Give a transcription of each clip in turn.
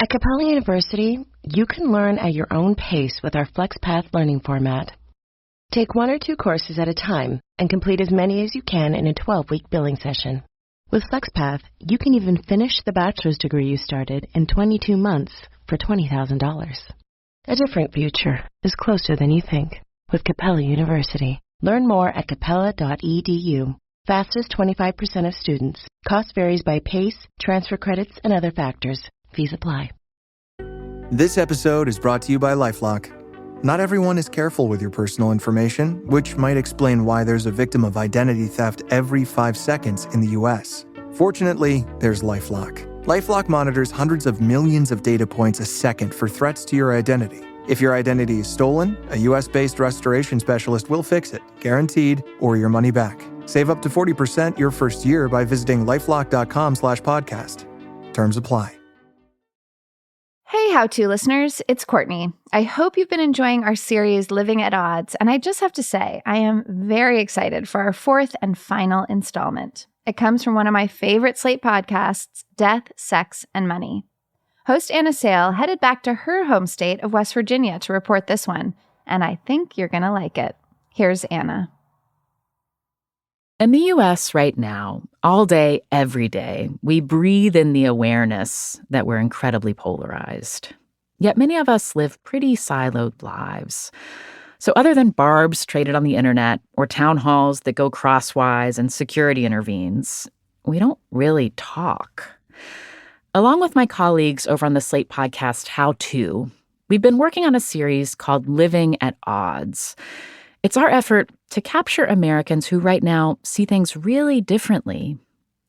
At Capella University, you can learn at your own pace with our FlexPath learning format. Take 1 or 2 courses at a time and complete as many as you can in a 12-week billing session. With FlexPath, you can even finish the bachelor's degree you started in 22 months for $20,000. A different future is closer than you think with Capella University. Learn more at capella.edu. Fastest 25% of students. Cost varies by pace, transfer credits, and other factors. Fees apply. This episode is brought to you by LifeLock. Not everyone is careful with your personal information, which might explain why there's a victim of identity theft every 5 seconds in the U.S. Fortunately, there's LifeLock. LifeLock monitors hundreds of millions of data points a second for threats to your identity. If your identity is stolen, a U.S.-based restoration specialist will fix it, guaranteed, or your money back. Save up to 40% your first year by visiting lifelock.com/podcast. Terms apply. Hey, How To listeners, it's Courtney. I hope you've been enjoying our series, Living at Odds, and I just have to say, I am very excited for our 4th and final installment. It comes from one of my favorite Slate podcasts, Death, Sex, and Money. Host Anna Sale headed back to her home state of West Virginia to report this one, and I think you're going to like it. Here's Anna. In the U.S. right now, all day, every day, we breathe in the awareness that we're incredibly polarized. Yet many of us live pretty siloed lives. So other than barbs traded on the internet or town halls that go crosswise and security intervenes, we don't really talk. Along with my colleagues over on the Slate podcast, How To, we've been working on a series called Living at Odds. It's our effort to capture Americans who right now see things really differently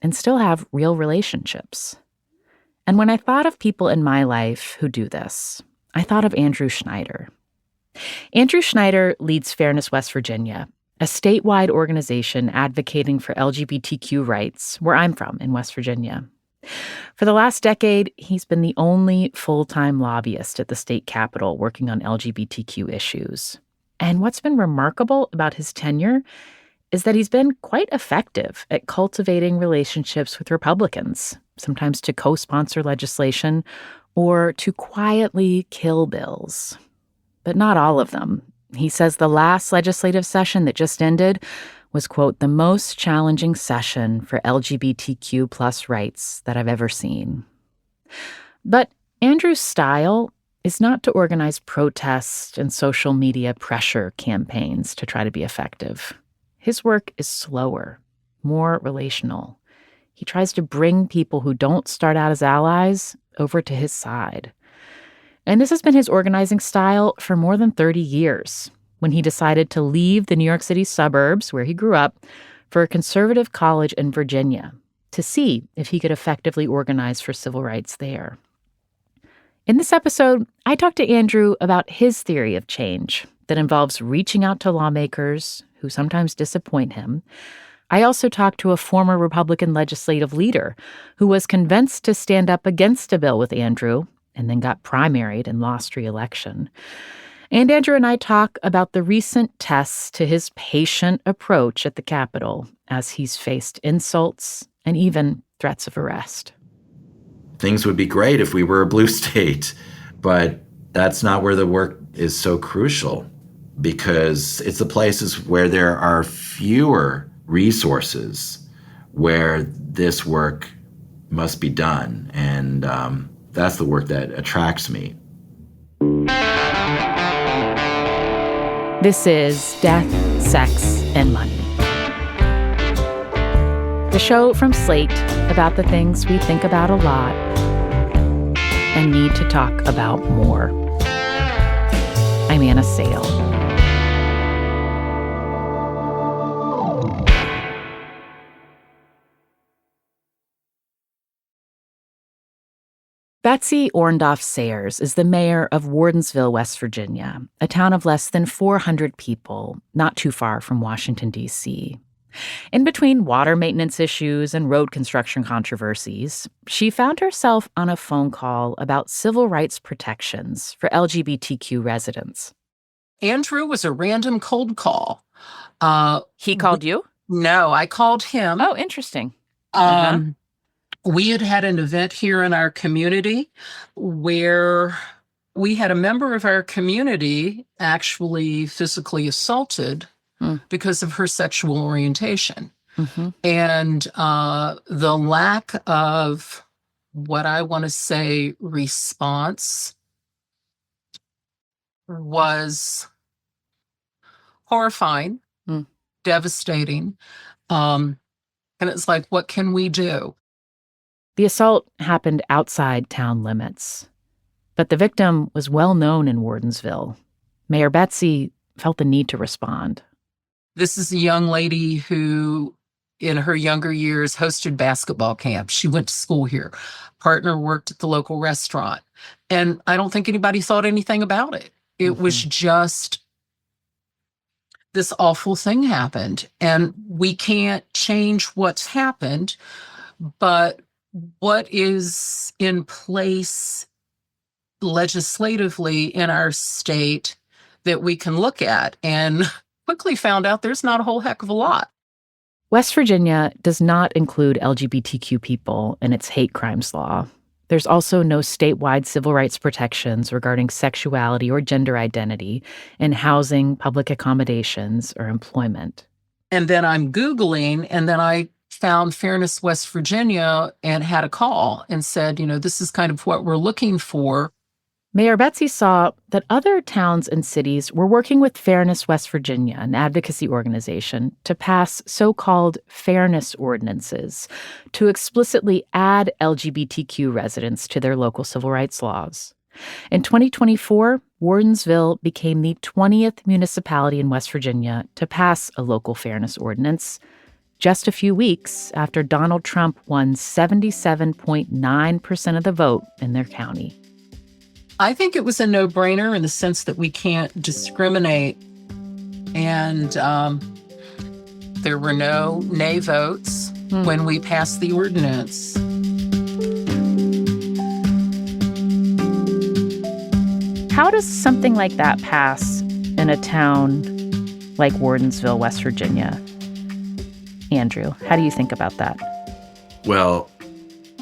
and still have real relationships. And when I thought of people in my life who do this, I thought of Andrew Schneider. Andrew Schneider leads Fairness West Virginia, a statewide organization advocating for LGBTQ rights where I'm from in West Virginia. For the last decade, he's been the only full-time lobbyist at the state capitol working on LGBTQ issues. And what's been remarkable about his tenure is that he's been quite effective at cultivating relationships with Republicans, sometimes to co-sponsor legislation or to quietly kill bills. But not all of them. He says the last legislative session that just ended was, quote, the most challenging session for LGBTQ plus rights that I've ever seen. But Andrew's style is not to organize protests and social media pressure campaigns to try to be effective. His work is slower, more relational. He tries to bring people who don't start out as allies over to his side. And this has been his organizing style for more than 30 years, when he decided to leave the New York City suburbs where he grew up for a conservative college in Virginia to see if he could effectively organize for civil rights there. In this episode, I talked to Andrew about his theory of change that involves reaching out to lawmakers who sometimes disappoint him. I also talked to a former Republican legislative leader who was convinced to stand up against a bill with Andrew and then got primaried and lost re-election. And Andrew and I talk about the recent tests to his patient approach at the Capitol as he's faced insults and even threats of arrest. Things would be great if we were a blue state, but that's not where the work is so crucial, because it's the places where there are fewer resources where this work must be done. And that's the work that attracts me. This is Death, Sex, and Money, the show from Slate about the things we think about a lot and need to talk about more. I'm Anna Sale. Betsy Orndorff Sayers is the mayor of Wardensville, West Virginia, a town of less than 400 people, not too far from Washington, D.C. In between water maintenance issues and road construction controversies, she found herself on a phone call about civil rights protections for LGBTQ residents. Andrew was a random cold call. He called you? No, I called him. Oh, interesting. We had an event here in our community where we had a member of our community actually physically assaulted because of her sexual orientation. Mm-hmm. And the lack of what I want to say response was horrifying, devastating. And it's like, what can we do? The assault happened outside town limits, but the victim was well known in Wardensville. Mayor Betsy felt the need to respond. This is a young lady who, in her younger years, hosted basketball camps. She went to school here. Partner worked at the local restaurant. And I don't think anybody thought anything about it. It was just this awful thing happened. And we can't change what's happened, but what is in place legislatively in our state that we can look at, and quickly found out there's not a whole heck of a lot. West Virginia does not include LGBTQ people in its hate crimes law. There's also no statewide civil rights protections regarding sexuality or gender identity in housing, public accommodations, or employment. And then I'm Googling, and then I found Fairness West Virginia and had a call and said, this is kind of what we're looking for. Mayor Betsy saw that other towns and cities were working with Fairness West Virginia, an advocacy organization, to pass so-called fairness ordinances to explicitly add LGBTQ residents to their local civil rights laws. In 2024, Wardensville became the 20th municipality in West Virginia to pass a local fairness ordinance, just a few weeks after Donald Trump won 77.9% of the vote in their county. I think it was a no-brainer in the sense that we can't discriminate. And there were no nay votes when we passed the ordinance. How does something like that pass in a town like Wardensville, West Virginia? Andrew, how do you think about that? Well,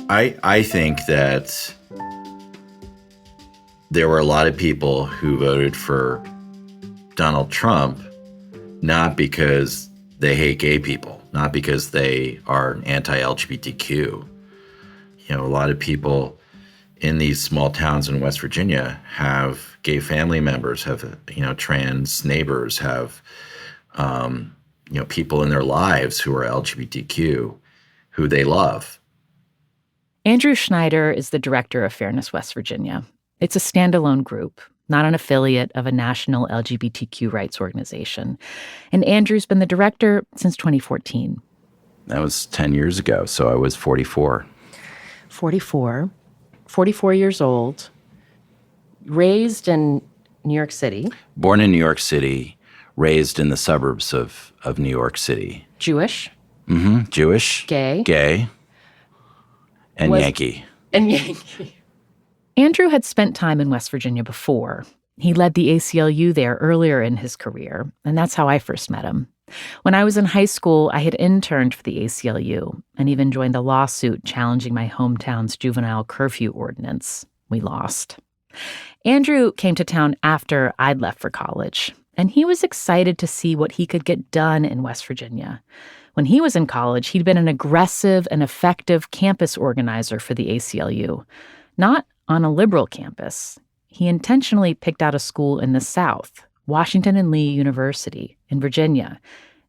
I think that there were a lot of people who voted for Donald Trump, not because they hate gay people, not because they are anti-LGBTQ. A lot of people in these small towns in West Virginia have gay family members, have, trans neighbors, have, people in their lives who are LGBTQ, who they love. Andrew Schneider is the director of Fairness West Virginia. It's a standalone group, not an affiliate of a national LGBTQ rights organization. And Andrew's been the director since 2014. That was 10 years ago, so I was 44. 44 years old, raised in New York City. Born in New York City, raised in the suburbs of New York City. Jewish. Jewish. Gay. And Yankee. Andrew had spent time in West Virginia before. He led the ACLU there earlier in his career, and that's how I first met him. When I was in high school, I had interned for the ACLU and even joined a lawsuit challenging my hometown's juvenile curfew ordinance. We lost. Andrew came to town after I'd left for college, and he was excited to see what he could get done in West Virginia. When he was in college, he'd been an aggressive and effective campus organizer for the ACLU, not on a liberal campus. He intentionally picked out a school in the South, Washington and Lee University in Virginia,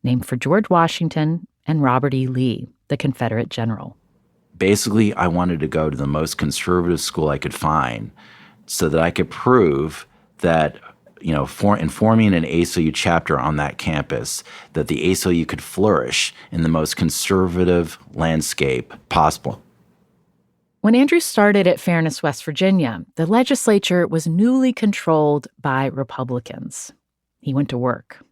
named for George Washington and Robert E. Lee, the Confederate general. Basically, I wanted to go to the most conservative school I could find so that I could prove that, in forming an ACLU chapter on that campus, that the ACLU could flourish in the most conservative landscape possible. When Andrew started at Fairness West Virginia, the legislature was newly controlled by Republicans. He went to work.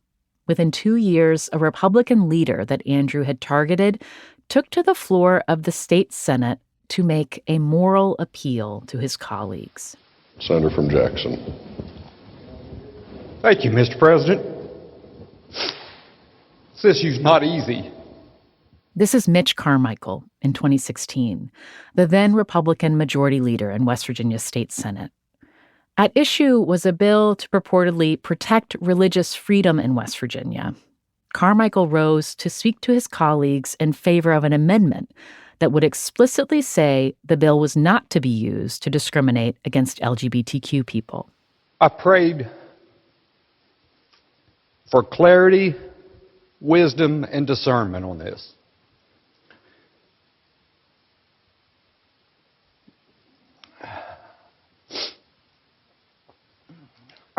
Within 2 years, a Republican leader that Andrew had targeted took to the floor of the state Senate to make a moral appeal to his colleagues. Senator from Jackson. Thank you, Mr. President. This issue's not easy. This is Mitch Carmichael in 2016, the then Republican majority leader in West Virginia's state Senate. At issue was a bill to purportedly protect religious freedom in West Virginia. Carmichael rose to speak to his colleagues in favor of an amendment that would explicitly say the bill was not to be used to discriminate against LGBTQ people. I prayed for clarity, wisdom, and discernment on this.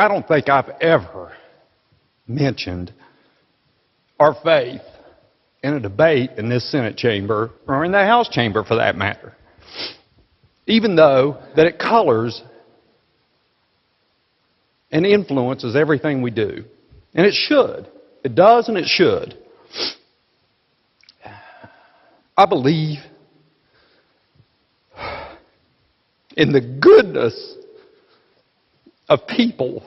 I don't think I've ever mentioned our faith in a debate in this Senate chamber, or in the House chamber for that matter, even though that it colors and influences everything we do. And it should. It does and it should. I believe in the goodness of people.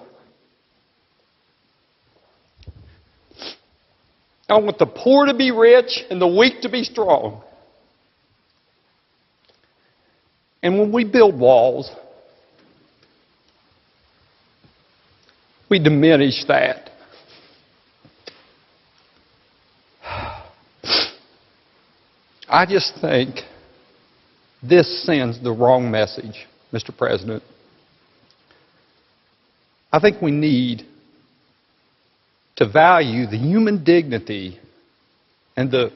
I want the poor to be rich and the weak to be strong. And when we build walls, we diminish that. I just think this sends the wrong message, Mr. President. I think we need to value the human dignity and the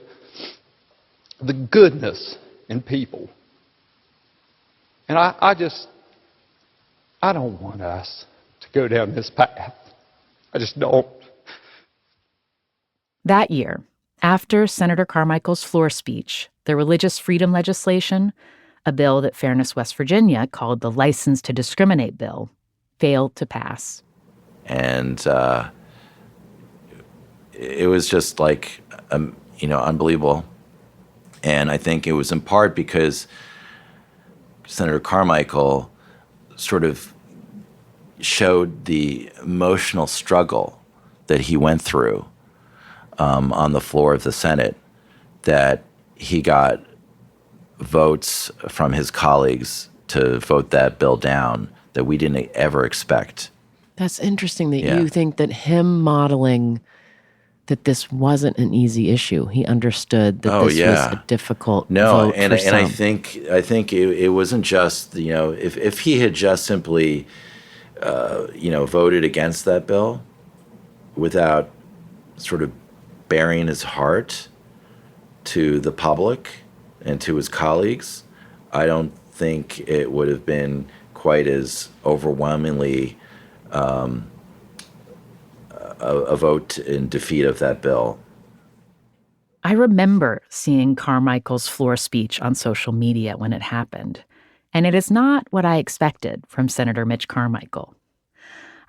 goodness in people. And I don't want us to go down this path. I just don't. That year, after Senator Carmichael's floor speech, the religious freedom legislation, a bill that Fairness West Virginia called the License to Discriminate bill, failed to pass. And it was just like, unbelievable. And I think it was in part because Senator Carmichael sort of showed the emotional struggle that he went through on the floor of the Senate, that he got votes from his colleagues to vote that bill down that we didn't ever expect. That's interesting that you think that him modeling that this wasn't an easy issue. He understood that this was a difficult vote for some. I think it wasn't just, if he had just simply, voted against that bill without sort of baring his heart to the public and to his colleagues, I don't think it would have been quite as overwhelmingly a vote in defeat of that bill. I remember seeing Carmichael's floor speech on social media when it happened, and it is not what I expected from Senator Mitch Carmichael.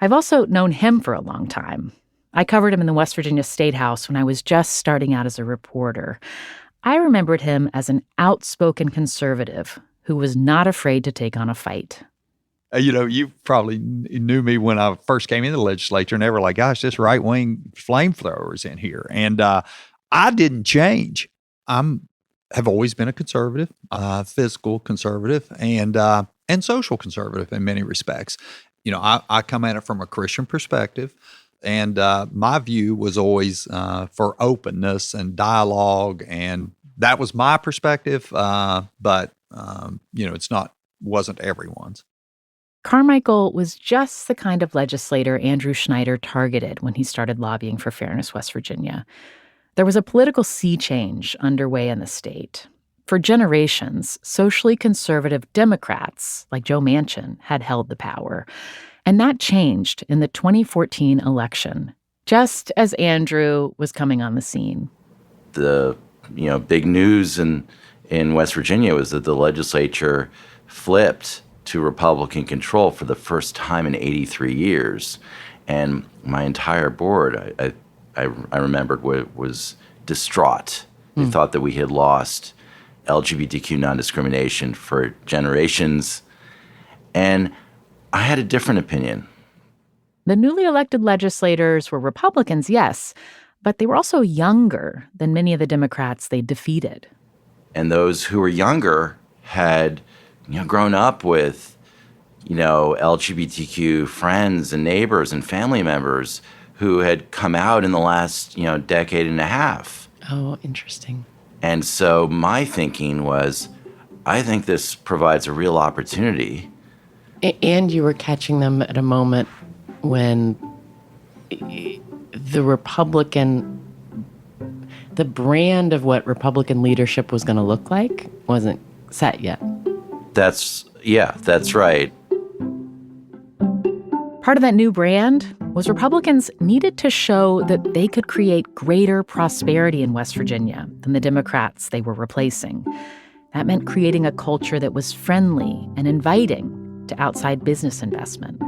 I've also known him for a long time. I covered him in the West Virginia State House when I was just starting out as a reporter. I remembered him as an outspoken conservative who was not afraid to take on a fight. You probably knew me when I first came into the legislature, and they were like, gosh, this right-wing flamethrowers in here. And I didn't change. Have always been a conservative, fiscal conservative, and social conservative in many respects. I come at it from a Christian perspective, and my view was always for openness and dialogue, and that was my perspective, but wasn't everyone's. Carmichael was just the kind of legislator Andrew Schneider targeted when he started lobbying for Fairness West Virginia. There was a political sea change underway in the state. For generations, socially conservative Democrats, like Joe Manchin, had held the power. And that changed in the 2014 election, just as Andrew was coming on the scene. The big news in West Virginia was that the legislature flipped to Republican control for the first time in 83 years. And my entire board, I remembered, was distraught. They thought that we had lost LGBTQ non-discrimination for generations. And I had a different opinion. The newly elected legislators were Republicans, yes, But they were also younger than many of the Democrats they defeated. And those who were younger had, grown up with, LGBTQ friends and neighbors and family members who had come out in the last, decade and a half. Oh, interesting. And so my thinking was, I think this provides a real opportunity. And you were catching them at a moment when the brand of what Republican leadership was going to look like wasn't set yet. That's right. Part of that new brand was Republicans needed to show that they could create greater prosperity in West Virginia than the Democrats they were replacing. That meant creating a culture that was friendly and inviting to outside business investment.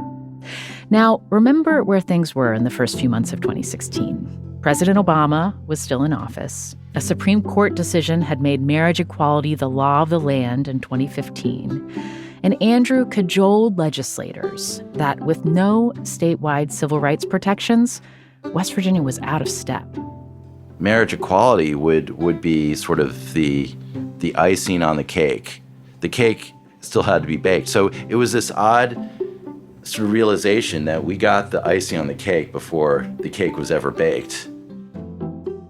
Now, remember where things were in the first few months of 2016. President Obama was still in office. A Supreme Court decision had made marriage equality the law of the land in 2015. And Andrew cajoled legislators that with no statewide civil rights protections, West Virginia was out of step. Marriage equality would be sort of the icing on the cake. The cake still had to be baked. So it was this odd sort of realization that we got the icing on the cake before the cake was ever baked.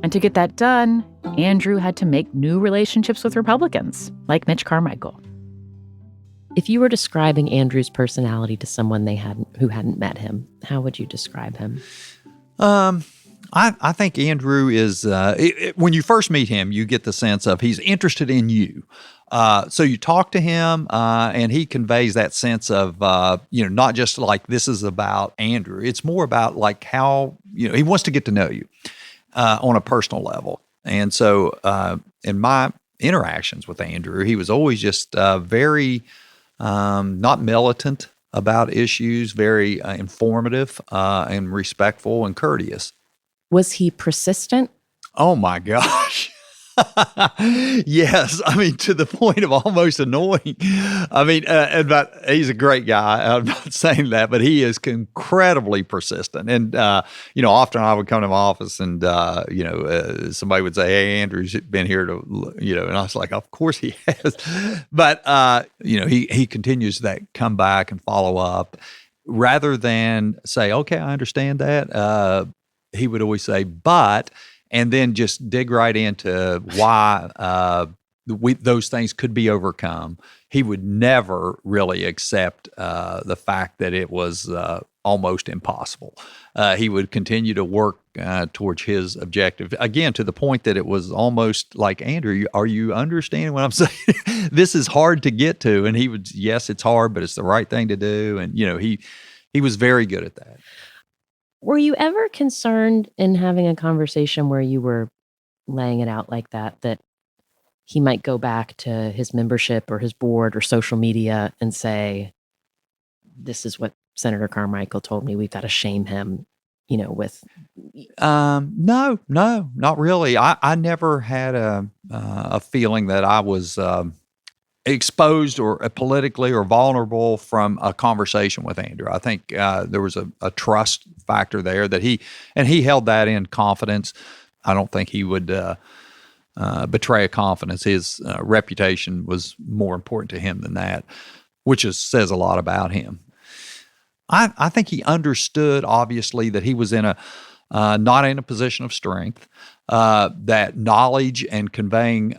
And to get that done, Andrew had to make new relationships with Republicans, like Mitch Carmichael. If you were describing Andrew's personality to someone who hadn't met him, how would you describe him? I think Andrew is, when you first meet him, you get the sense of he's interested in you. So you talk to him, and he conveys that sense of, not just like this is about Andrew. It's more about like how, he wants to get to know you on a personal level. And so in my interactions with Andrew, he was always just very not militant about issues, very informative and respectful and courteous. Was he persistent? Oh, my gosh. Yes. I mean, to the point of almost annoying. I mean, but he's a great guy. I'm not saying that, but he is incredibly persistent. And, often I would come to my office and, somebody would say, hey, Andrew's been here to, and I was like, of course he has. But, he continues that come back and follow up rather than say, okay, I understand that. He would always say, but, and then just dig right into why those things could be overcome. He would never really accept the fact that it was almost impossible. He would continue to work towards his objective, again, to the point that it was almost like, Andrew, are you understanding what I'm saying? This is hard to get to. And he would, yes, it's hard, but it's the right thing to do. And, he was very good at that. Were you ever concerned in having a conversation where you were laying it out like that he might go back to his membership or his board or social media and say, this is what Senator Carmichael told me, we've got to shame him, with... No, not really. I never had a feeling that I was exposed or politically or vulnerable from a conversation with Andrew. I think there was a trust factor there that he held that in confidence. I don't think he would betray a confidence. His reputation was more important to him than that, which says a lot about him. I think he understood, obviously, that he was not in a position of strength, that knowledge and conveying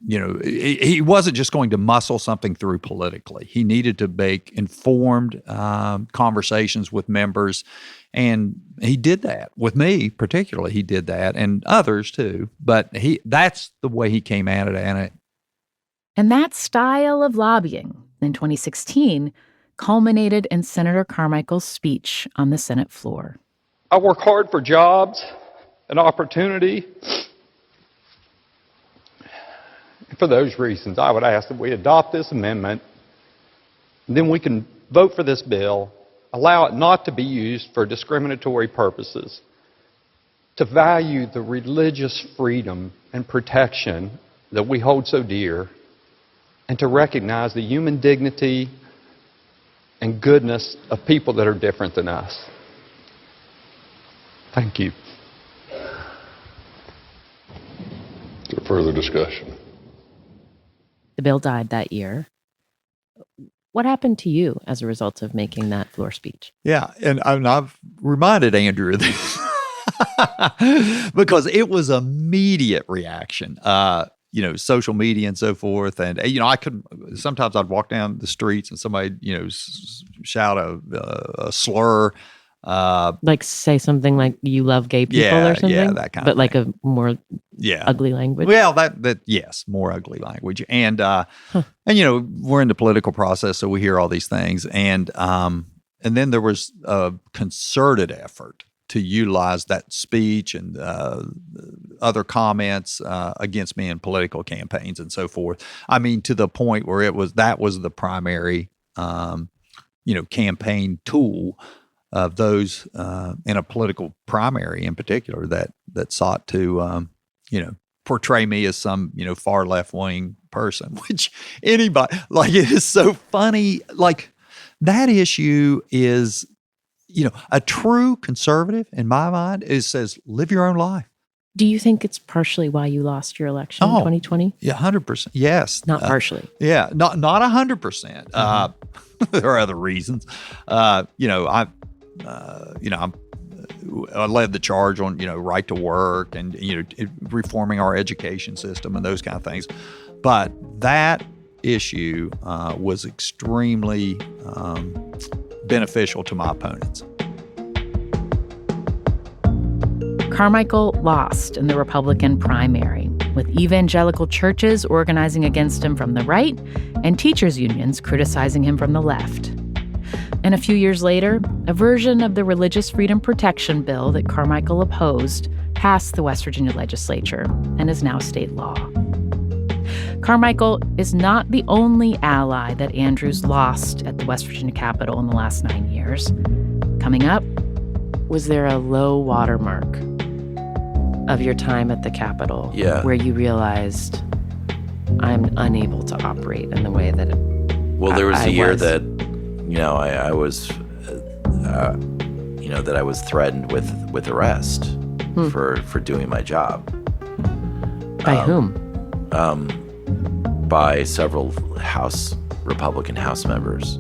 he wasn't just going to muscle something through politically. He needed to make informed conversations with members, and he did that. With me, particularly, he did that, and others too. But that's the way he came at it. And that style of lobbying in 2016 culminated in Senator Carmichael's speech on the Senate floor. I work hard for jobs and opportunity. For those reasons, I would ask that we adopt this amendment, and then we can vote for this bill, allow it not to be used for discriminatory purposes, to value the religious freedom and protection that we hold so dear, and to recognize the human dignity and goodness of people that are different than us. Thank you. further discussion. The bill died that year. What happened to you as a result of making that floor speech? Yeah, and I've reminded Andrew of this because it was immediate reaction. Social media and so forth, and I could sometimes I'd walk down the streets and somebody shout a slur. Like say something like "you love gay people" or something. Yeah, that kind but of like thing. a more ugly language. Well, that yes, more ugly language, and we're in the political process, so we hear all these things, and then there was a concerted effort to utilize that speech and other comments against me in political campaigns and so forth. I mean, to the point where that was the primary campaign tool of those in a political primary in particular that sought to portray me as some far left wing person, which anybody it is so funny. Like that issue is a true conservative in my mind says live your own life. Do you think it's partially why you lost your election in 2020? Yeah, 100%. Yes, not partially. Yeah, not 100%. There are other reasons. I led the charge on, right to work and, reforming our education system and those kind of things. But that issue was extremely beneficial to my opponents. Carmichael lost in the Republican primary, with evangelical churches organizing against him from the right and teachers' unions criticizing him from the left. And a few years later, a version of the Religious Freedom Protection Bill that Carmichael opposed passed the West Virginia legislature and is now state law. Carmichael is not the only ally that Andrews lost at the West Virginia Capitol in the last 9 years. Coming up, was there a low watermark of your time at the Capitol where you realized I'm unable to operate in the way that there was a year that I was that I was threatened with arrest for doing my job. By whom? By several Republican House members.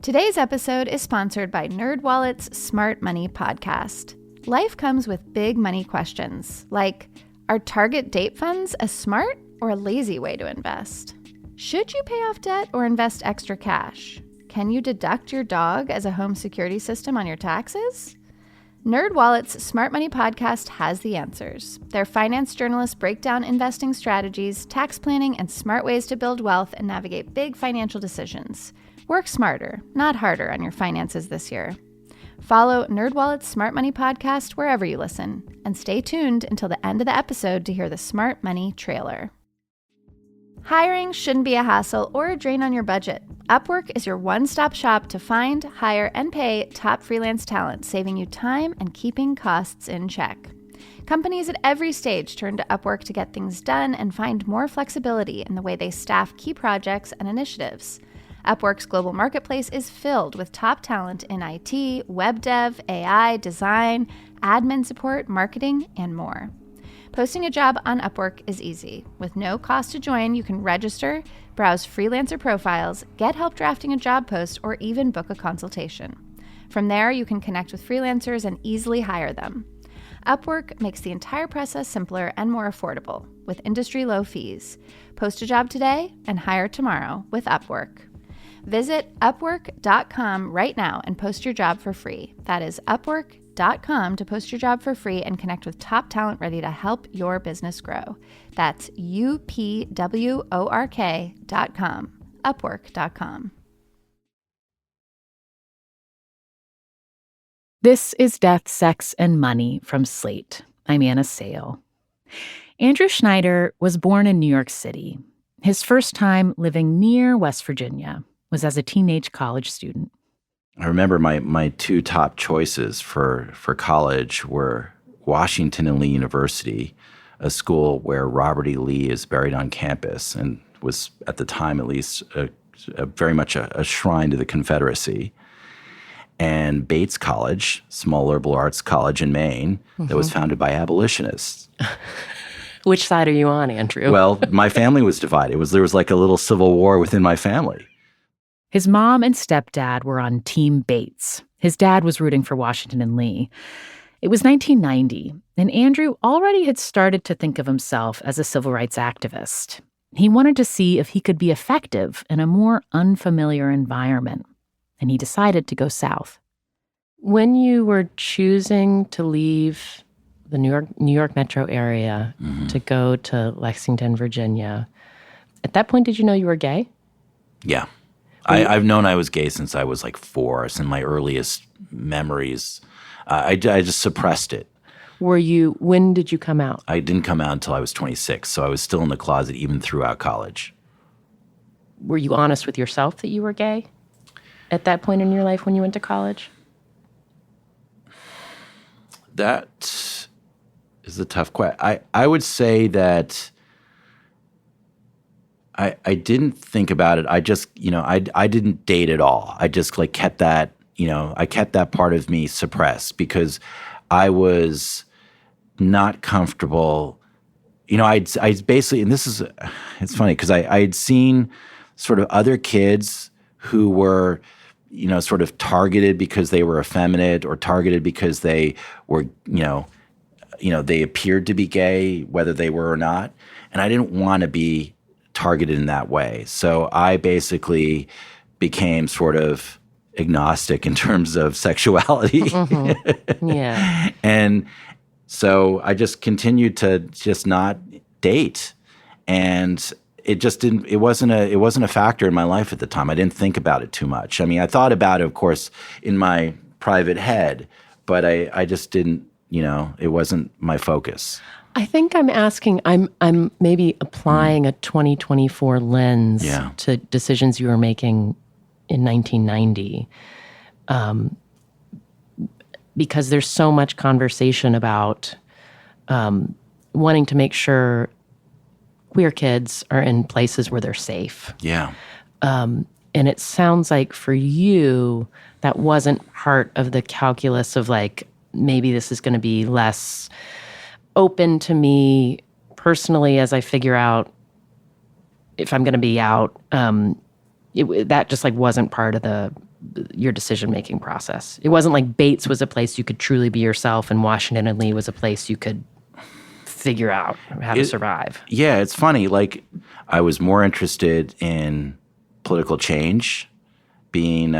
Today's episode is sponsored by NerdWallet's Smart Money podcast. Life comes with big money questions, like, are target date funds a smart or a lazy way to invest? Should you pay off debt or invest extra cash? Can you deduct your dog as a home security system on your taxes? NerdWallet's Smart Money podcast has the answers. Their finance journalists break down investing strategies, tax planning, and smart ways to build wealth and navigate big financial decisions. Work smarter, not harder on your finances this year. Follow NerdWallet's Smart Money podcast wherever you listen, and stay tuned until the end of the episode to hear the Smart Money trailer. Hiring shouldn't be a hassle or a drain on your budget. Upwork is your one-stop shop to find, hire, and pay top freelance talent, saving you time and keeping costs in check. Companies at every stage turn to Upwork to get things done and find more flexibility in the way they staff key projects and initiatives. Upwork's global marketplace is filled with top talent in IT, web dev, AI, design, admin support, marketing, and more. Posting a job on Upwork is easy. With no cost to join, you can register, browse freelancer profiles, get help drafting a job post, or even book a consultation. From there, you can connect with freelancers and easily hire them. Upwork makes the entire process simpler and more affordable, with industry-low fees. Post a job today and hire tomorrow with Upwork. Visit Upwork.com right now and post your job for free. That is Upwork.com to post your job for free and connect with top talent ready to help your business grow. That's UPWORK.com. Upwork.com. This is Death, Sex, and Money from Slate. I'm Anna Sale. Andrew Schneider was born in New York City. His first time living near West Virginia was as a teenage college student. I remember my two top choices for college were Washington and Lee University, a school where Robert E. Lee is buried on campus. And was at the time at least very much a shrine to the Confederacy. And Bates College, small liberal arts college in Maine, that was founded by abolitionists. Which side are you on, Andrew? Well, my family was divided. There was like a little civil war within my family. His mom and stepdad were on Team Bates. His dad was rooting for Washington and Lee. It was 1990, and Andrew already had started to think of himself as a civil rights activist. He wanted to see if he could be effective in a more unfamiliar environment, and he decided to go south. When you were choosing to leave the New York metro area to go to Lexington, Virginia, at that point, did you know you were gay? Yeah. I've known I was gay since I was like 4. It's in my earliest memories. I just suppressed it. When did you come out? I didn't come out until I was 26, so I was still in the closet even throughout college. Were you honest with yourself that you were gay at that point in your life when you went to college? That is a tough question. I would say that I didn't think about it. I just, I didn't date at all. I just like kept that, I kept that part of me suppressed because I was not comfortable. I basically, and it's funny because I had seen sort of other kids who were, sort of targeted because they were effeminate or targeted because they were, they appeared to be gay, whether they were or not. And I didn't want to be targeted in that way. So I basically became sort of agnostic in terms of sexuality. Yeah. And so I just continued to just not date. And it wasn't a factor in my life at the time. I didn't think about it too much. I mean, I thought about it, of course, in my private head, but I just didn't, it wasn't my focus. I think I'm maybe applying a 2024 lens to decisions you were making in 1990. Because there's so much conversation about wanting to make sure queer kids are in places where they're safe. Yeah. And it sounds like for you, that wasn't part of the calculus of like, maybe this is going to be less open to me personally as I figure out if I'm going to be out. That just like wasn't part of your decision-making process. It wasn't like Bates was a place you could truly be yourself and Washington and Lee was a place you could figure out how to survive. Yeah, it's funny. Like, I was more interested in political change, being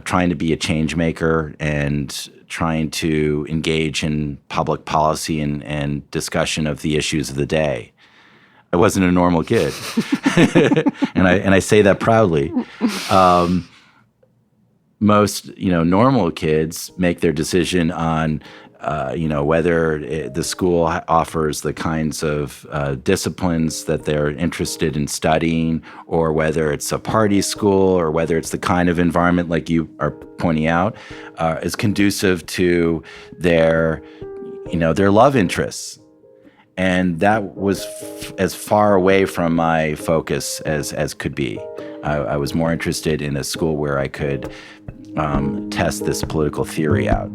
trying to be a change maker and trying to engage in public policy and discussion of the issues of the day. I wasn't a normal kid, and I say that proudly. Most normal kids make their decision on whether the school offers the kinds of disciplines that they're interested in studying, or whether it's a party school, or whether it's the kind of environment like you are pointing out is conducive to their love interests. And that was as far away from my focus as could be. I was more interested in a school where I could test this political theory out.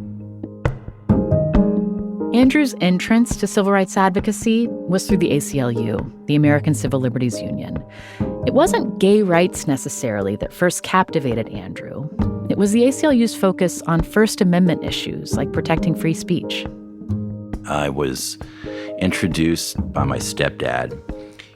Andrew's entrance to civil rights advocacy was through the ACLU, the American Civil Liberties Union. It wasn't gay rights necessarily that first captivated Andrew. It was the ACLU's focus on First Amendment issues like protecting free speech. I was introduced by my stepdad.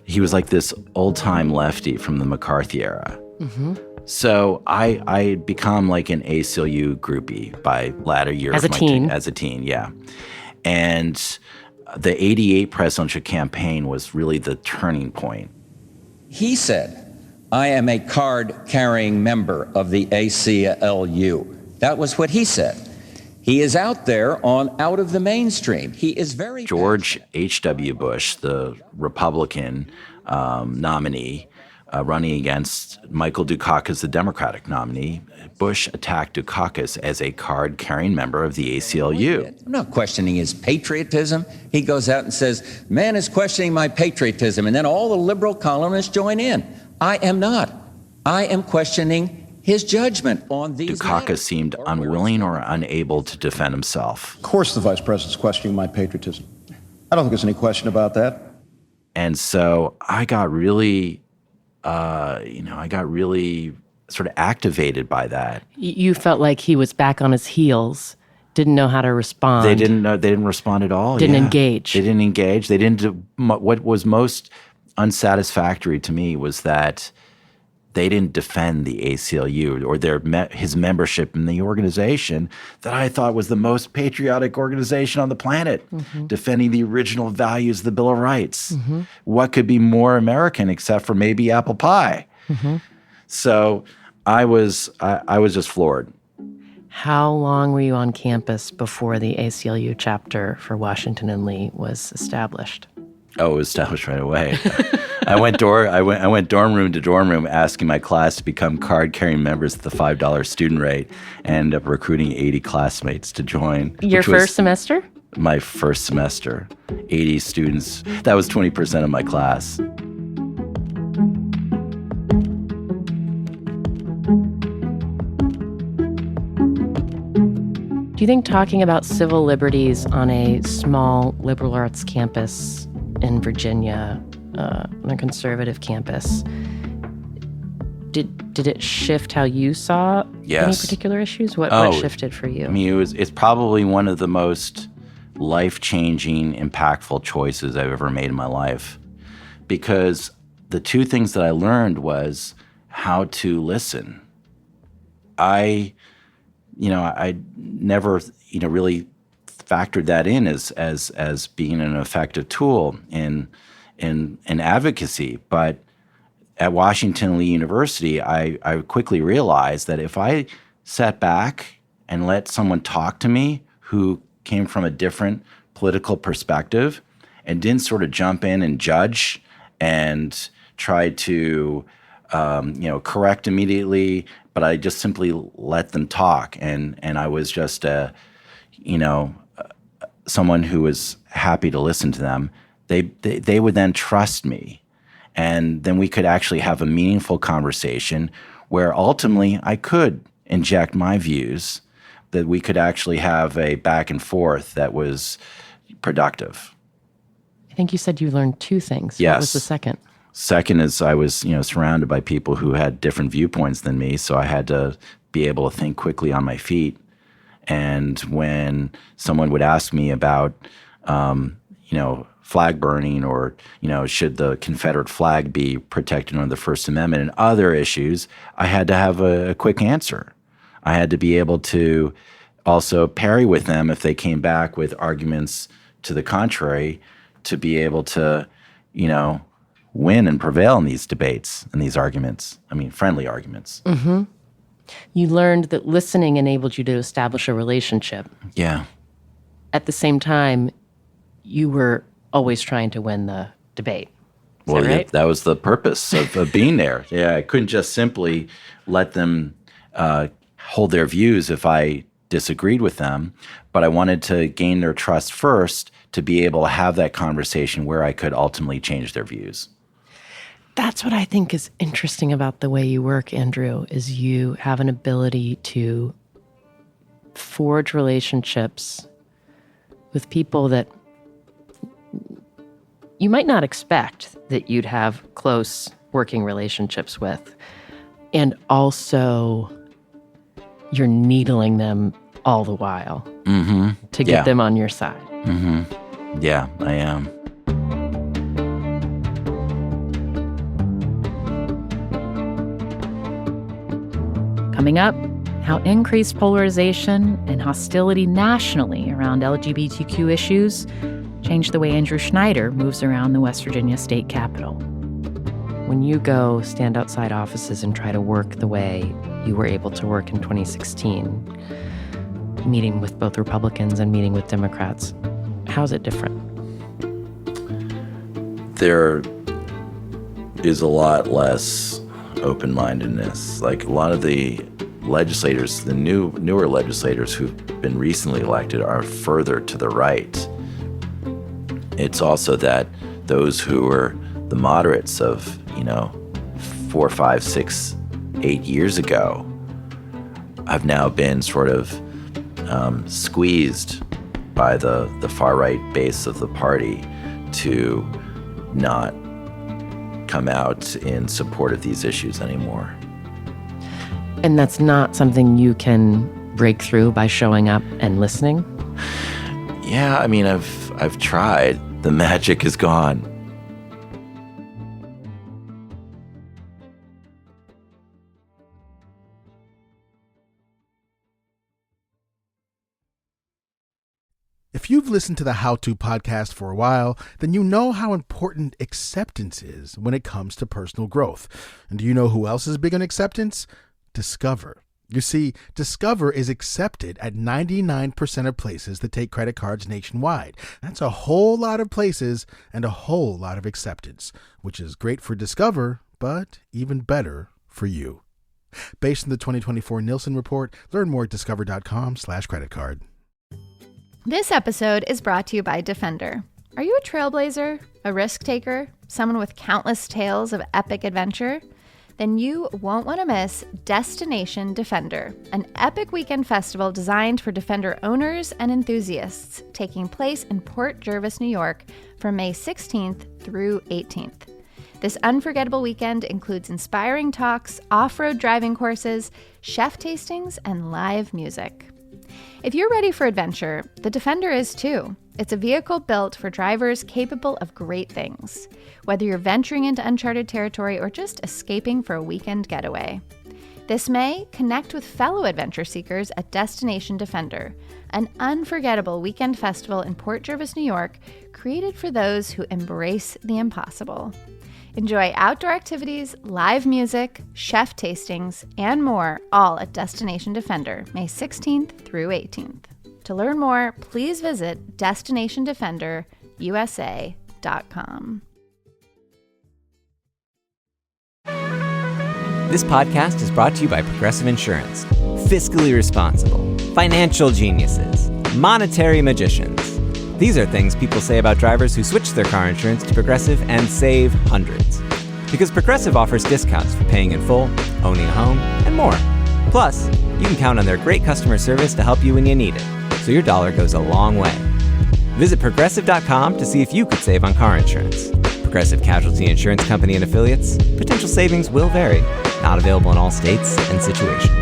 He was like this old-time lefty from the McCarthy era. Mm-hmm. So I had become like an ACLU groupie by latter years. As a teen? As a teen, yeah. And the 88 presidential campaign was really the turning point. He said, "I am a card-carrying member of the ACLU." That was what he said. He is out there out of the mainstream. He is very... George H.W. Bush, the Republican nominee, running against Michael Dukakis, the Democratic nominee. Bush attacked Dukakis as a card-carrying member of the ACLU. I'm not questioning his patriotism. He goes out and says, man is questioning my patriotism. And then all the liberal columnists join in. I am not. I am questioning his judgment on these Dukakis matters. seemed unwilling or unable to defend himself. Of course the vice president's questioning my patriotism. I don't think there's any question about that. And so I got really, sort of activated by that. You felt like he was back on his heels, didn't know how to respond. They didn't respond at all. Didn't yeah. engage. They didn't engage. They didn't do, what was most unsatisfactory to me was that they didn't defend the ACLU or his membership in the organization that I thought was the most patriotic organization on the planet, defending the original values of the Bill of Rights. What could be more American except for maybe apple pie? So I was just floored. How long were you on campus before the ACLU chapter for Washington and Lee was established? Oh, it was established right away. I went dorm room to dorm room asking my class to become card-carrying members at the $5 student rate and ended up recruiting 80 classmates to join. Your first semester? My first semester. 80 students. That was 20% of my class. Do you think talking about civil liberties on a small liberal arts campus in Virginia, on a conservative campus, did it shift how you saw any particular issues? What shifted for you? I mean, it's probably one of the most life-changing, impactful choices I've ever made in my life, because the two things that I learned was how to listen. I never, really factored that in as being an effective tool in advocacy. But at Washington Lee University, I quickly realized that if I sat back and let someone talk to me who came from a different political perspective and didn't sort of jump in and judge and try to, correct immediately, but I just simply let them talk. And I was just, someone who was happy to listen to them. They would then trust me. And then we could actually have a meaningful conversation where ultimately I could inject my views, that we could actually have a back and forth that was productive. I think you said you learned two things. Yes. What was the second? Second is I was, surrounded by people who had different viewpoints than me, so I had to be able to think quickly on my feet. And when someone would ask me about, flag burning or, should the Confederate flag be protected under the First Amendment and other issues, I had to have a quick answer. I had to be able to also parry with them if they came back with arguments to the contrary, to be able to, win and prevail in these debates and these arguments. I mean, friendly arguments. Mm-hmm. You learned that listening enabled you to establish a relationship. Yeah. At the same time, you were always trying to win the debate. Is Well, that right? that was the purpose of being there. Yeah, I couldn't just simply let them hold their views if I disagreed with them, but I wanted to gain their trust first to be able to have that conversation where I could ultimately change their views. That's what I think is interesting about the way you work, Andrew, is you have an ability to forge relationships with people that you might not expect that you'd have close working relationships with. And also, you're needling them all the while to get them on your side. Mm-hmm. Yeah, I am. Coming up, how increased polarization and hostility nationally around LGBTQ issues changed the way Andrew Schneider moves around the West Virginia state capitol. When you go stand outside offices and try to work the way you were able to work in 2016, meeting with both Republicans and meeting with Democrats, how's it different? There is a lot less open-mindedness. Like a lot of the legislators, the newer legislators who've been recently elected are further to the right. It's also that those who were the moderates of, 4, 5, 6, 8 years ago have now been sort of squeezed by the far-right base of the party to not come out in support of these issues anymore. And that's not something you can break through by showing up and listening? Yeah, I mean, I've tried. The magic is gone. If you've listened to the How To podcast for a while, then you know how important acceptance is when it comes to personal growth. And do you know who else is big on acceptance? Discover. You see, Discover is accepted at 99% of places that take credit cards nationwide. That's a whole lot of places and a whole lot of acceptance, which is great for Discover, but even better for you. Based on the 2024 Nielsen report, learn more at discover.com/creditcard. This episode is brought to you by Defender. Are you a trailblazer, a risk taker, someone with countless tales of epic adventure? Then you won't want to miss Destination Defender, an epic weekend festival designed for Defender owners and enthusiasts, taking place in Port Jervis, New York, from May 16th through 18th. This unforgettable weekend includes inspiring talks, off-road driving courses, chef tastings, and live music. If you're ready for adventure, the Defender is too. It's a vehicle built for drivers capable of great things, whether you're venturing into uncharted territory or just escaping for a weekend getaway. This May, connect with fellow adventure seekers at Destination Defender, an unforgettable weekend festival in Port Jervis, New York, created for those who embrace the impossible. Enjoy outdoor activities, live music, chef tastings, and more, all at Destination Defender, May 16th through 18th. To learn more, please visit DestinationDefenderUSA.com. This podcast is brought to you by Progressive Insurance. Fiscally responsible, financial geniuses, monetary magicians. These are things people say about drivers who switch their car insurance to Progressive and save hundreds. Because Progressive offers discounts for paying in full, owning a home, and more. Plus, you can count on their great customer service to help you when you need it, so your dollar goes a long way. Visit Progressive.com to see if you could save on car insurance. Progressive Casualty Insurance Company and Affiliates. Potential savings will vary. Not available in all states and situations.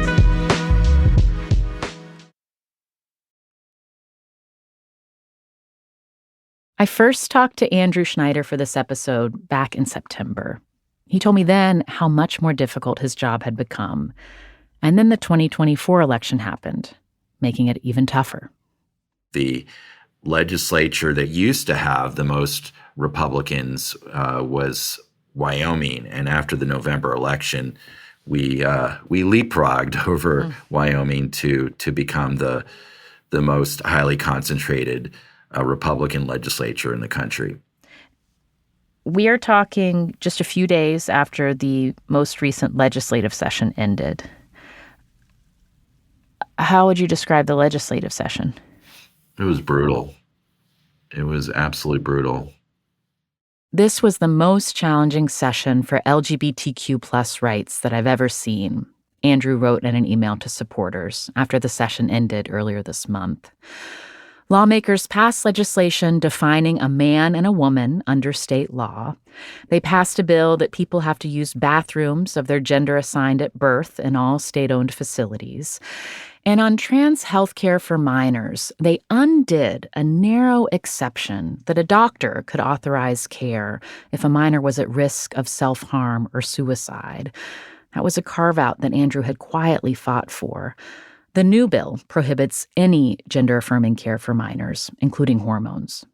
I first talked to Andrew Schneider for this episode back in September. He told me then how much more difficult his job had become. And then the 2024 election happened, making it even tougher. The legislature that used to have the most Republicans was Wyoming. And after the November election, we leapfrogged over Wyoming to become the most highly concentrated Republican legislature in the country. We are talking just a few days after the most recent legislative session ended. How would you describe the legislative session? It was brutal. It was absolutely brutal. This was the most challenging session for LGBTQ plus rights that I've ever seen, Andrew wrote in an email to supporters after the session ended earlier this month. Lawmakers passed legislation defining a man and a woman under state law. They passed a bill that people have to use bathrooms of their gender assigned at birth in all state-owned facilities. And on trans health care for minors, they undid a narrow exception that a doctor could authorize care if a minor was at risk of self-harm or suicide. That was a carve-out that Andrew had quietly fought for. The new bill prohibits any gender-affirming care for minors, including hormones.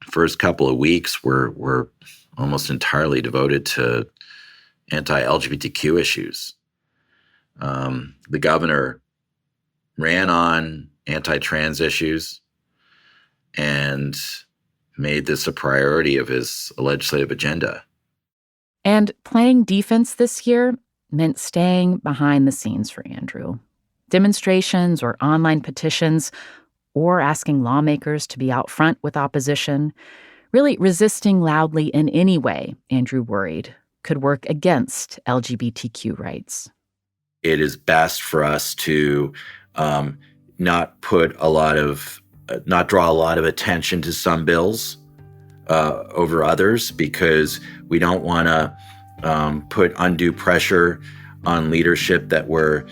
First couple of weeks were almost entirely devoted to anti-LGBTQ issues. The governor ran on anti-trans issues and made this a priority of his legislative agenda. And playing defense this year meant staying behind the scenes for Andrew. Demonstrations or online petitions, or asking lawmakers to be out front with opposition, really resisting loudly in any way, Andrew worried, could work against LGBTQ rights. It is best for us to not draw a lot of attention to some bills over others, because we don't want to put undue pressure on leadership that we're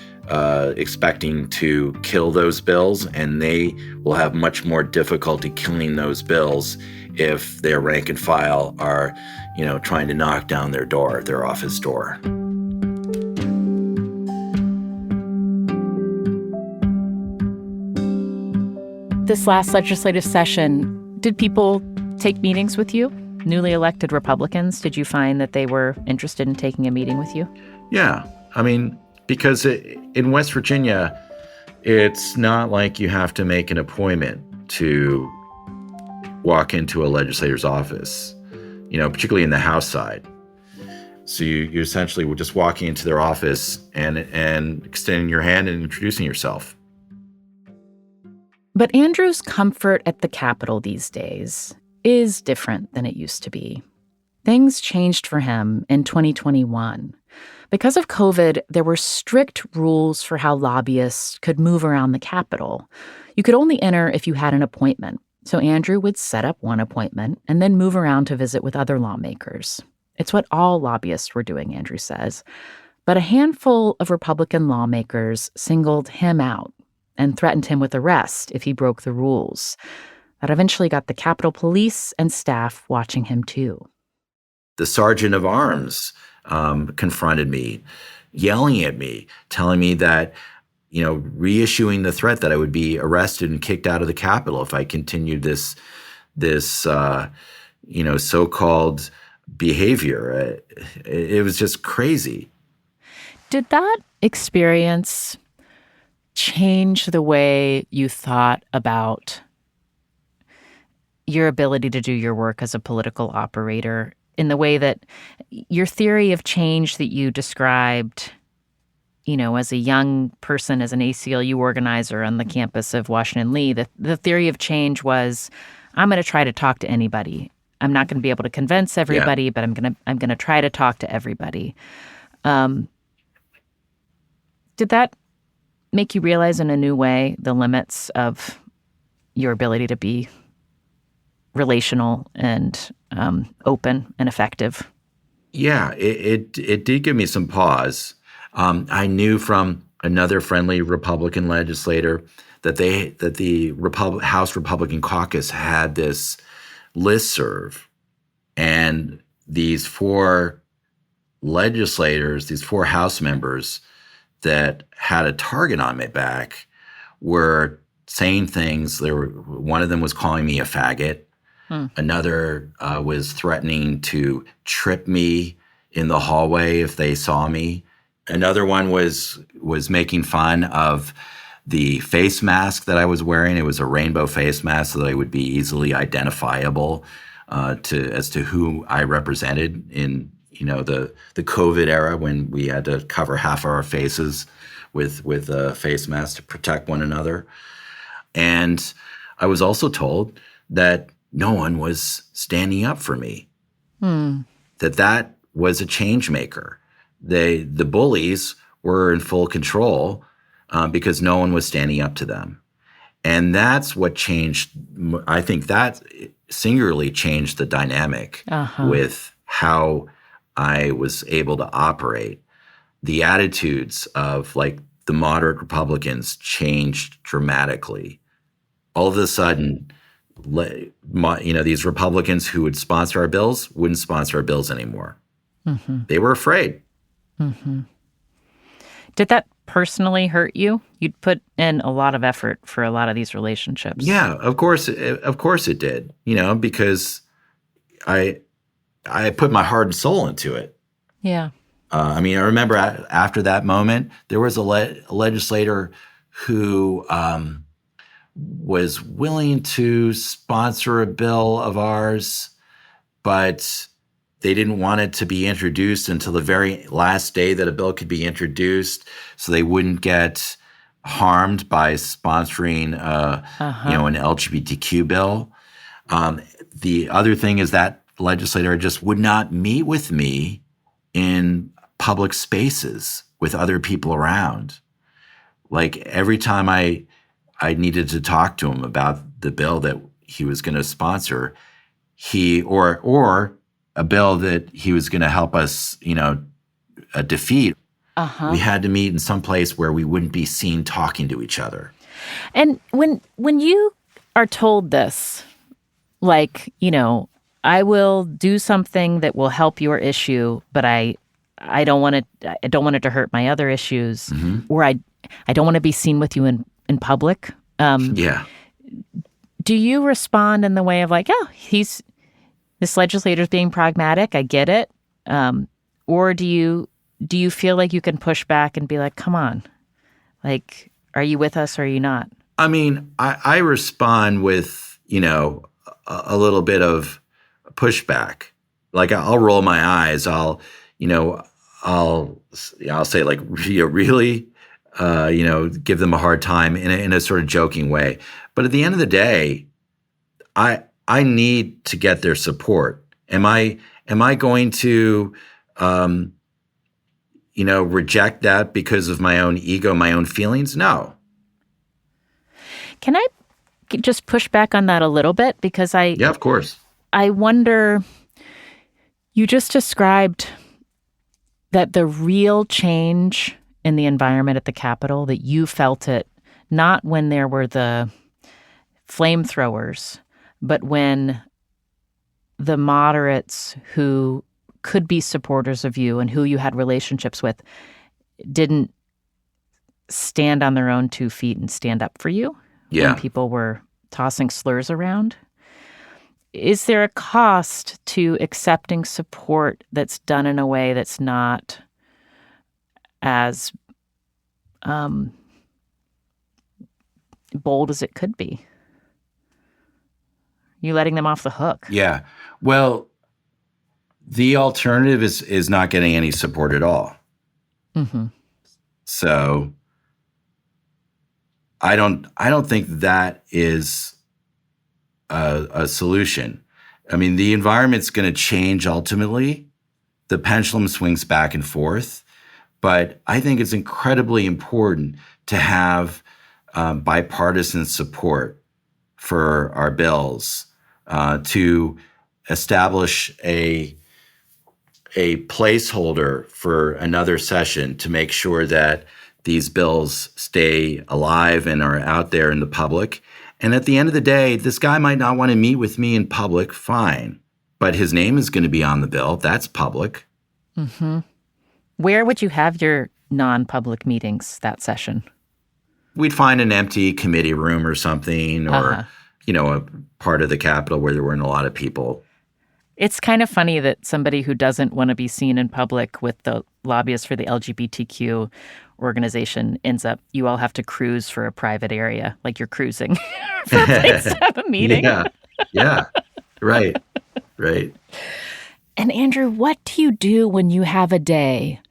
expecting to kill those bills, and they will have much more difficulty killing those bills if their rank and file are, trying to knock down their office door. This last legislative session, did people take meetings with you? Newly elected Republicans, did you find that they were interested in taking a meeting with you? Yeah. Because in West Virginia, it's not like you have to make an appointment to walk into a legislator's office, particularly in the House side. So you essentially were just walking into their office and extending your hand and introducing yourself. But Andrew's comfort at the Capitol these days is different than it used to be. Things changed for him in 2021. Because of COVID, there were strict rules for how lobbyists could move around the Capitol. You could only enter if you had an appointment. So Andrew would set up one appointment and then move around to visit with other lawmakers. It's what all lobbyists were doing, Andrew says. But a handful of Republican lawmakers singled him out and threatened him with arrest if he broke the rules. That eventually got the Capitol Police and staff watching him too. The sergeant of arms confronted me, yelling at me, telling me that, reissuing the threat that I would be arrested and kicked out of the Capitol if I continued this so-called behavior. It was just crazy. Did that experience change the way you thought about your ability to do your work as a political operator, in the way that your theory of change that you described, as a young person, as an ACLU organizer on the campus of Washington Lee, the theory of change was, I'm going to try to talk to anybody. I'm not going to be able to convince everybody, but I'm going to try to talk to everybody. Did that make you realize in a new way the limits of your ability to be relational and open and effective? Yeah, it did give me some pause. I knew from another friendly Republican legislator that the House Republican Caucus had this listserv, and these four legislators, these four House members that had a target on my back were saying things. One of them was calling me a faggot. Another was threatening to trip me in the hallway if they saw me. Another one was making fun of the face mask that I was wearing. It was a rainbow face mask so that I would be easily identifiable as to who I represented in the COVID era, when we had to cover half of our faces with a face mask to protect one another. And I was also told that no one was standing up for me. That was a change maker. The bullies were in full control because no one was standing up to them. And that's what changed. I think that singularly changed the dynamic with how I was able to operate. The attitudes of the moderate Republicans changed dramatically. All of a sudden, these Republicans who would sponsor our bills wouldn't sponsor our bills anymore. They were afraid. Did that personally hurt you? You'd put in a lot of effort for a lot of these relationships. Yeah, of course it did. Because I put my heart and soul into it. Yeah. I remember after that moment, there was a legislator who was willing to sponsor a bill of ours, but they didn't want it to be introduced until the very last day that a bill could be introduced, so they wouldn't get harmed by sponsoring, an LGBTQ bill. The other thing is that legislator just would not meet with me in public spaces with other people around. Like every time I needed to talk to him about the bill that he was going to sponsor, or a bill that he was going to help us, defeat. We had to meet in some place where we wouldn't be seen talking to each other. And when you are told this, like, I will do something that will help your issue, but I don't want it to hurt my other issues, or I don't want to be seen with you in public. Do you respond in the way of like, oh, this legislator's being pragmatic, I get it, or do you feel like you can push back and be like, come on, like, are you with us or are you not? I mean, I respond with a little bit of pushback. Like I'll roll my eyes. I'll say like, really, give them a hard time in a sort of joking way. But at the end of the day, I need to get their support. Am I going to, reject that because of my own ego, my own feelings? No. Can I just push back on that a little bit? Because yeah, of course. I wonder, you just described that the real change in the environment at the Capitol, that you felt it not when there were the flamethrowers, but when the moderates who could be supporters of you and who you had relationships with didn't stand on their own 2 feet and stand up for you when people were tossing slurs around. Is there a cost to accepting support that's done in a way that's not as bold as it could be? You letting them off the hook? Yeah. Well, the alternative is not getting any support at all. So I don't think that is a solution. I mean, the environment's going to change ultimately. The pendulum swings back and forth, but I think it's incredibly important to have bipartisan support for our bills, to establish a placeholder for another session to make sure that these bills stay alive and are out there in the public. And at the end of the day, this guy might not want to meet with me in public, fine. But his name is going to be on the bill. That's public. Where would you have your non-public meetings that session? We'd find an empty committee room or something, or, a part of the Capitol where there weren't a lot of people. It's kind of funny that somebody who doesn't want to be seen in public with the lobbyist for the LGBTQ organization ends up, you all have to cruise for a private area, like you're cruising for a place to have a meeting. Yeah. Right. And Andrew, what do you do when you have a day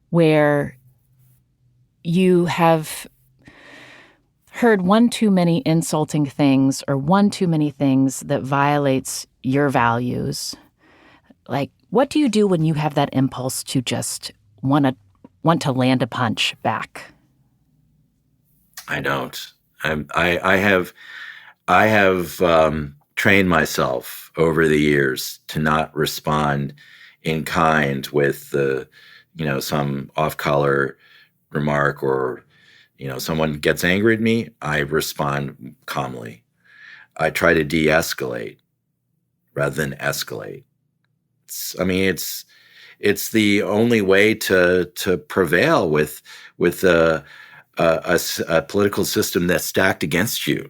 where you have heard one too many insulting things or one too many things that violates your values? Like, what do you do when you have that impulse to just want to land a punch back? I don't. I have trained myself over the years to not respond in kind with some off-color remark, or someone gets angry at me. I respond calmly. I try to de-escalate rather than escalate. It's the only way to prevail with a political system that's stacked against you.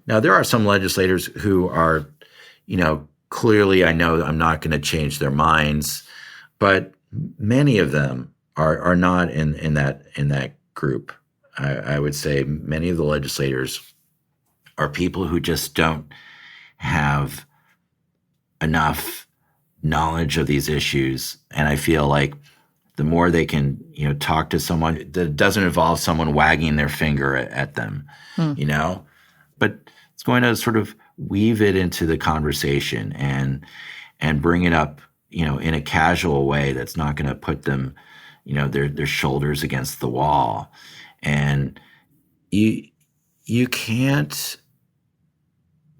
Now, there are some legislators who are, clearly, I know I'm not going to change their minds, but many of them are not in that group. I would say many of the legislators are people who just don't have enough knowledge of these issues. And I feel like the more they can, talk to someone that doesn't involve someone wagging their finger at them, but it's going to sort of weave it into the conversation and bring it up, in a casual way that's not going to put them, their shoulders against the wall. And you can't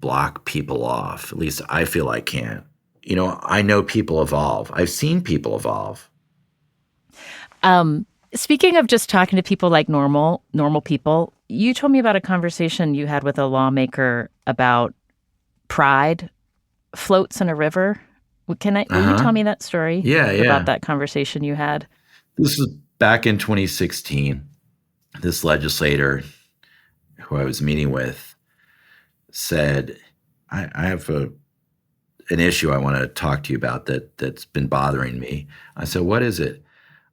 block people off. At least I feel I can't. I know people evolve. I've seen people evolve. Speaking of just talking to people like normal people, you told me about a conversation you had with a lawmaker about pride floats in a river. Will you tell me that story? Yeah. About that conversation you had? This was back in 2016. This legislator who I was meeting with said, I have an issue I want to talk to you about that's been bothering me. I said, what is it?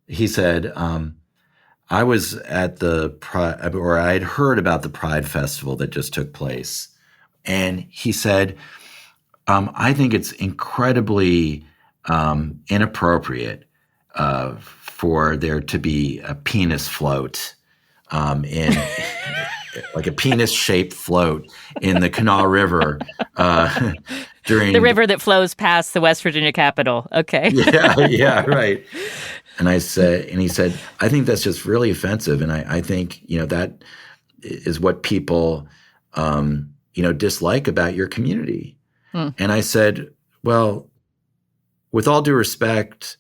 He said, I was at I had heard about the Pride Festival that just took place. And he said, I think it's incredibly inappropriate for there to be a penis float in like a penis-shaped float in the Kanawha River during the river that flows past the West Virginia Capitol. Okay. Yeah, right. And he said, I think that's just really offensive, and I think that is what people dislike about your community. And I said, well, with all due respect,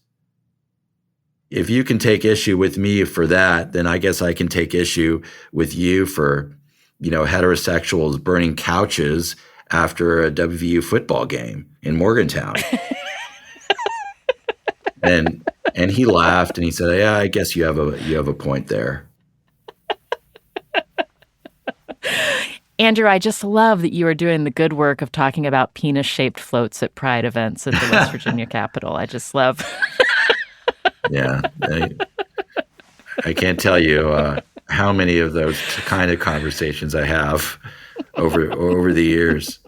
if you can take issue with me for that, then I guess I can take issue with you for, heterosexuals burning couches after a WVU football game in Morgantown. And he laughed and he said, yeah, I guess you have a point there. Andrew, I just love that you are doing the good work of talking about penis-shaped floats at Pride events at the West Virginia Capitol. I just love. Yeah. I can't tell you how many of those kind of conversations I have over the years.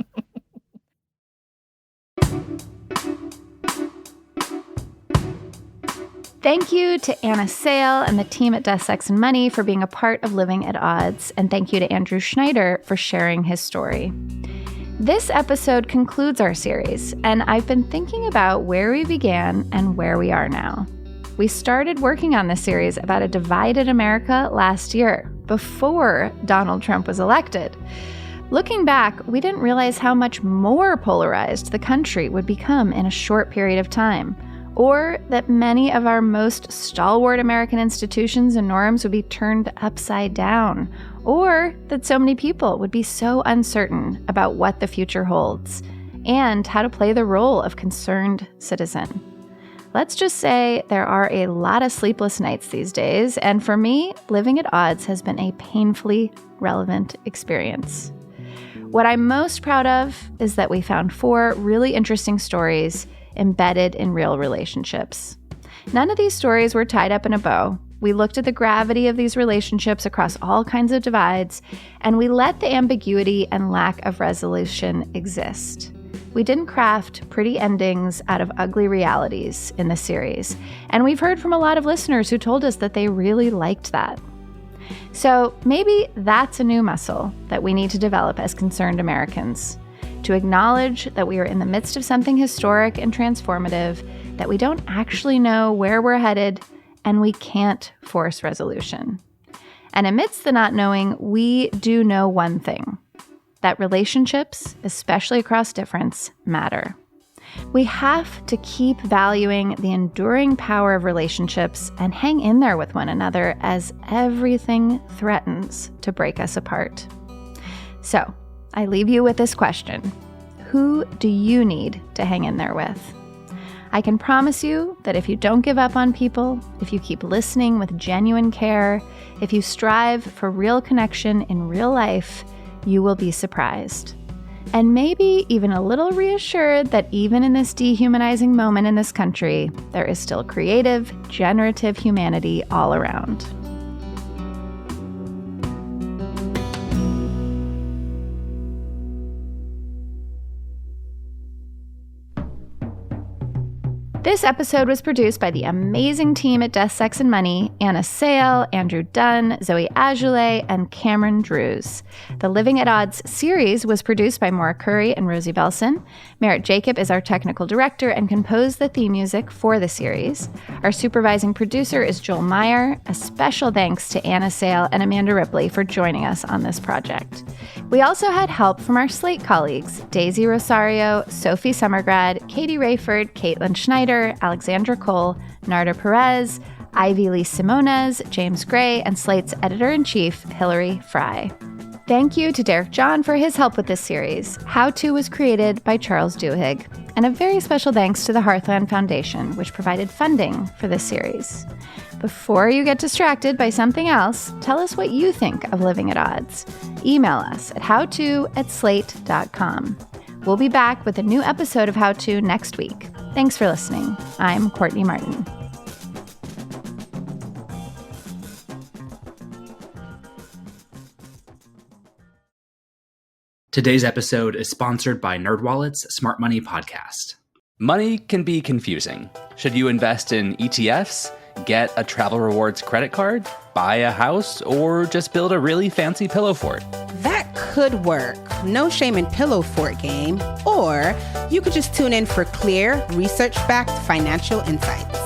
Thank you to Anna Sale and the team at Death, Sex, and Money for being a part of Living at Odds. And thank you to Andrew Schneider for sharing his story. This episode concludes our series, and I've been thinking about where we began and where we are now. We started working on this series about a divided America last year, before Donald Trump was elected. Looking back, we didn't realize how much more polarized the country would become in a short period of time, or that many of our most stalwart American institutions and norms would be turned upside down, or that so many people would be so uncertain about what the future holds and how to play the role of concerned citizen. Let's just say there are a lot of sleepless nights these days, and for me, Living at Odds has been a painfully relevant experience. What I'm most proud of is that we found 4 really interesting stories embedded in real relationships. None of these stories were tied up in a bow. We looked at the gravity of these relationships across all kinds of divides, and we let the ambiguity and lack of resolution exist. We didn't craft pretty endings out of ugly realities in the series, and we've heard from a lot of listeners who told us that they really liked that. So maybe that's a new muscle that we need to develop as concerned Americans. To acknowledge that we are in the midst of something historic and transformative, that we don't actually know where we're headed, and we can't force resolution. And amidst the not knowing, we do know one thing, that relationships, especially across difference, matter. We have to keep valuing the enduring power of relationships and hang in there with one another as everything threatens to break us apart. So, I leave you with this question. Who do you need to hang in there with? I can promise you that if you don't give up on people, if you keep listening with genuine care, if you strive for real connection in real life, you will be surprised. And maybe even a little reassured that even in this dehumanizing moment in this country, there is still creative, generative humanity all around. This episode was produced by the amazing team at Death, Sex, and Money, Anna Sale, Andrew Dunn, Zoe Azoulay, and Cameron Drews. The Living at Odds series was produced by Maura Curry and Rosie Belson. Merritt Jacob is our technical director and composed the theme music for the series. Our supervising producer is Joel Meyer. A special thanks to Anna Sale and Amanda Ripley for joining us on this project. We also had help from our Slate colleagues, Daisy Rosario, Sophie Summergrad, Katie Rayford, Caitlin Schneider, Alexandra Cole, Narda Perez, Ivy Lee Simones, James Gray, and Slate's editor-in-chief, Hillary Fry. Thank you to Derek John for his help with this series. How To was created by Charles Duhigg. And a very special thanks to the Heartland Foundation, which provided funding for this series. Before you get distracted by something else, tell us what you think of Living at Odds. Email us at howto@slate.com. We'll be back with a new episode of How To next week. Thanks for listening. I'm Courtney Martin. Today's episode is sponsored by NerdWallet's Smart Money Podcast. Money can be confusing. Should you invest in ETFs, get a travel rewards credit card, buy a house, or just build a really fancy pillow fort? That could work. No shame in pillow fort game. Or you could just tune in for clear, research-backed financial insights.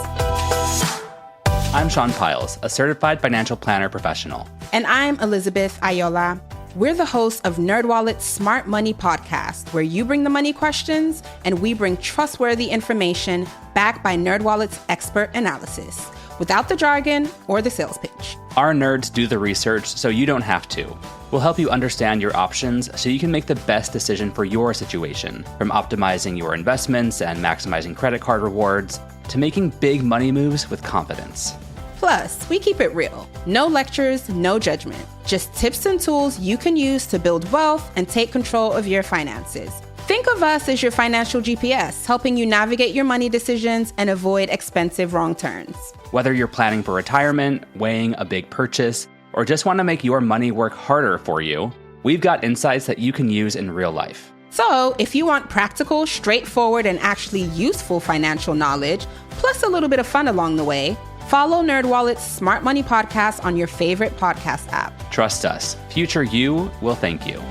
I'm Sean Piles, a certified financial planner professional. And I'm Elizabeth Ayola. We're the hosts of NerdWallet's Smart Money Podcast, where you bring the money questions and we bring trustworthy information backed by NerdWallet's expert analysis, without the jargon or the sales pitch. Our nerds do the research so you don't have to. We'll help you understand your options so you can make the best decision for your situation, from optimizing your investments and maximizing credit card rewards to making big money moves with confidence. Plus, we keep it real. No lectures, no judgment. Just tips and tools you can use to build wealth and take control of your finances. Think of us as your financial GPS, helping you navigate your money decisions and avoid expensive wrong turns. Whether you're planning for retirement, weighing a big purchase, or just want to make your money work harder for you, we've got insights that you can use in real life. So, if you want practical, straightforward, and actually useful financial knowledge, plus a little bit of fun along the way, follow NerdWallet's Smart Money Podcast on your favorite podcast app. Trust us, future you will thank you.